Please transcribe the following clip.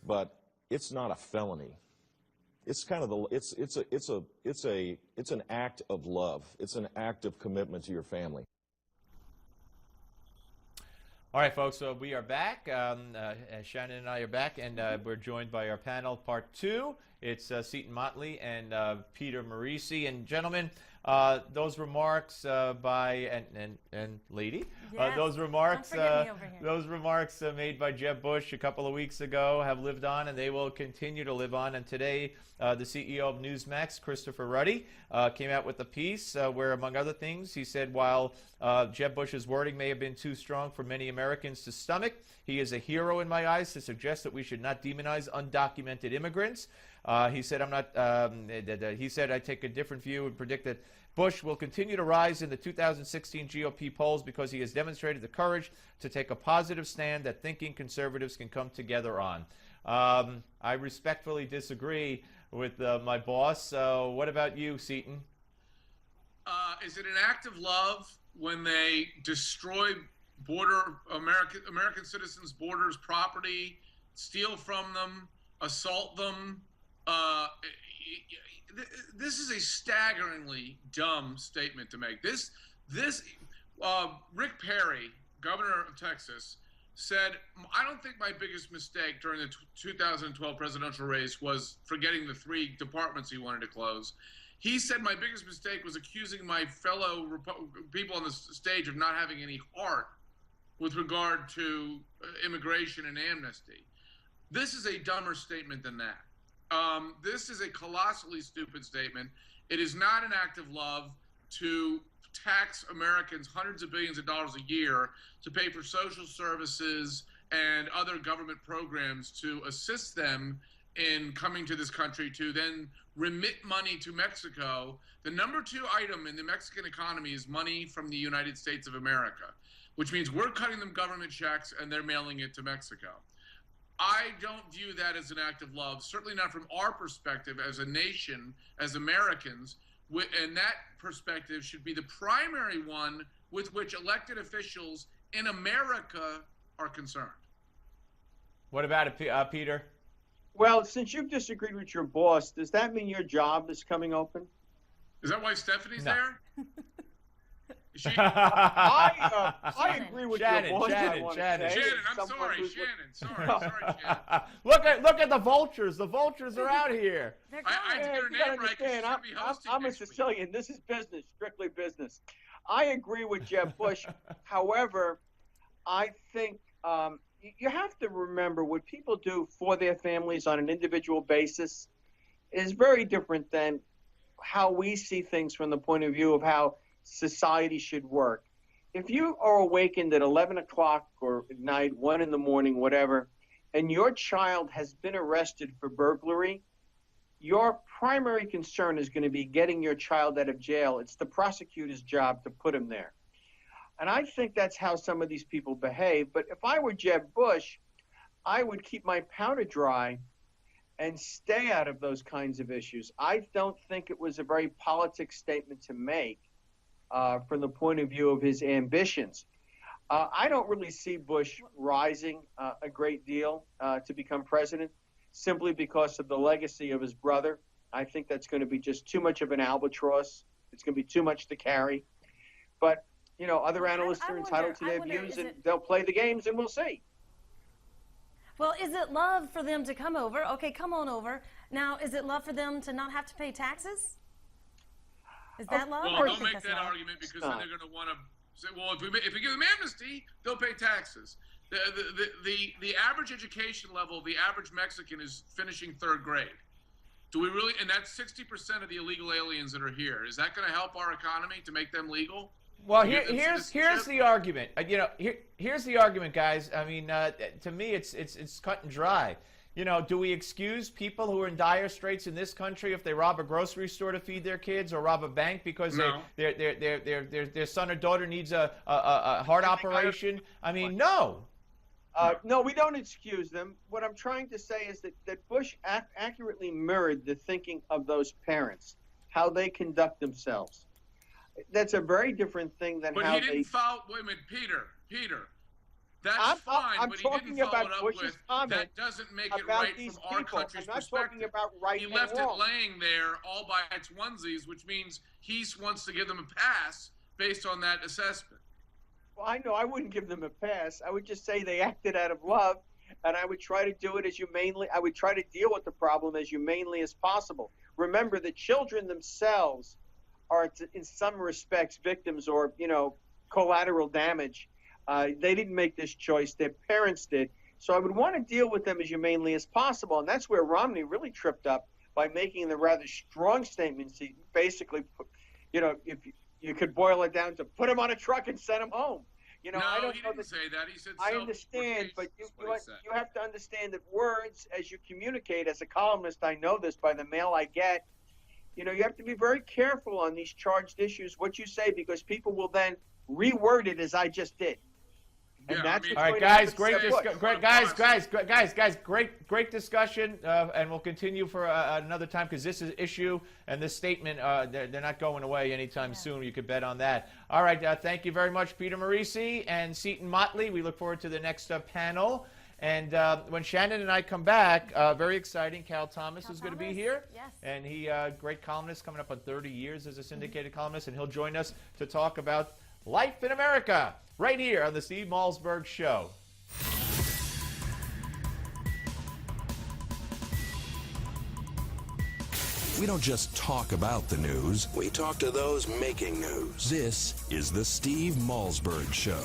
but it's not a felony. It's kind of it's an act of love. It's an act of commitment to your family. All right, folks, so we are back. Shannon and I are back, and we're joined by our panel, part two. It's Seton Motley and Peter Morrici. And gentlemen, those remarks by and lady, yes. those remarks made by Jeb Bush a couple of weeks ago have lived on, and they will continue to live on. And today, the CEO of Newsmax, Christopher Ruddy, came out with a piece where, among other things, he said while Jeb Bush's wording may have been too strong for many Americans to stomach, he is a hero in my eyes to suggest that we should not demonize undocumented immigrants. He said, he said, I take a different view and predict that Bush will continue to rise in the 2016 GOP polls because he has demonstrated the courage to take a positive stand that thinking conservatives can come together on. I respectfully disagree with my boss. So what about you, Seton? Is it an act of love when they destroy American citizens' borders, property, steal from them, assault them? This is a staggeringly dumb statement to make. Rick Perry, governor of Texas, said, I don't think my biggest mistake during the 2012 presidential race was forgetting the 3 departments he wanted to close. He said my biggest mistake was accusing my fellow people on the stage of not having any heart with regard to immigration and amnesty. This is a dumber statement than that. This is a colossally stupid statement. It is not an act of love to tax Americans hundreds of billions of dollars a year to pay for social services and other government programs to assist them in coming to this country, to then remit money to Mexico. The number 2 item in the Mexican economy is money from the United States of America, which means we're cutting them government checks and they're mailing it to Mexico. I don't view that as an act of love, certainly not from our perspective as a nation, as Americans, and that perspective should be the primary one with which elected officials in America are concerned. What about it, Peter? Well, since you've disagreed with your boss, does that mean your job is coming open? Is that why Stephanie's there? I agree with Shannon, your boss. Shannon, I'm sorry, Shannon. Look at the vultures. The vultures are out here. I have to get her name right because she's going to be hosting I'm a Sicilian. This is business, strictly business. I agree with Jeb Bush. However, I think you have to remember what people do for their families on an individual basis is very different than how we see things from the point of view of how society should work. If you are awakened at 11 o'clock or at night, 1 in the morning, whatever, and your child has been arrested for burglary, your primary concern is going to be getting your child out of jail. It's the prosecutor's job to put him there. And I think that's how some of these people behave. But if I were Jeb Bush, I would keep my powder dry and stay out of those kinds of issues. I don't think it was a very politic statement to make from the point of view of his ambitions. I don't really see Bush rising a great deal to become president simply because of the legacy of his brother. I think that's going to be just too much of an albatross. It's going to be too much to carry. But, you know, other analysts are entitled to their views, and they'll play the games, and we'll see. Well, is it love for them to come over? Okay, come on over. Now, is it love for them to not have to pay taxes? Is that love? Well, don't make that argument because then they're going to want to say, well, if we give them amnesty, they'll pay taxes. The average education level of the average Mexican is finishing 3rd grade. Do we really? And that's 60% of the illegal aliens that are here. Is that going to help our economy to make them legal? Well, here's the argument. Here's the argument, guys. I mean, to me, it's cut and dry. You know, do we excuse people who are in dire straits in this country if they rob a grocery store to feed their kids or rob a bank because their son or daughter needs a heart operation? I mean, no. No, we don't excuse them. What I'm trying to say is that Bush accurately mirrored the thinking of those parents, how they conduct themselves. That's a very different thing than how they... But he didn't follow... Wait a minute, Peter. That's fine, I'm but he talking didn't follow about it up Bush's with, comment that doesn't make it about right these from our people. country's I'm not perspective. talking about right He and left wrong. it laying there all by its onesies, which means he wants to give them a pass based on that assessment. Well, I know I wouldn't give them a pass. I would just say they acted out of love, and I would try to do it as humanely. I would try to deal with the problem as humanely as possible. Remember, the children themselves are, in some respects, victims or, collateral damage. They didn't make this choice. Their parents did. So I would want to deal with them as humanely as possible. And that's where Romney really tripped up by making the rather strong statements. He basically, if you could boil it down to put him on a truck and send him home. No, I don't he know didn't say that. He said I understand, but you have to understand that words, as you communicate, as a columnist, I know this by the mail I get, you have to be very careful on these charged issues, what you say, because people will then reword it as I just did. And that's all right, guys, great discussion, and we'll continue for another time because this is issue and this statement, they're not going away anytime soon. You could bet on that. All right, thank you very much, Peter Morrici and Seton Motley. We look forward to the next panel. And when Shannon and I come back, very exciting, Cal Thomas is going to be here. Yes. And he, great columnist, coming up on 30 years as a syndicated columnist, and he'll join us to talk about life in America right here on the Steve Malzberg Show. We don't just talk about the news, we talk to those making news. This is the Steve Malzberg Show.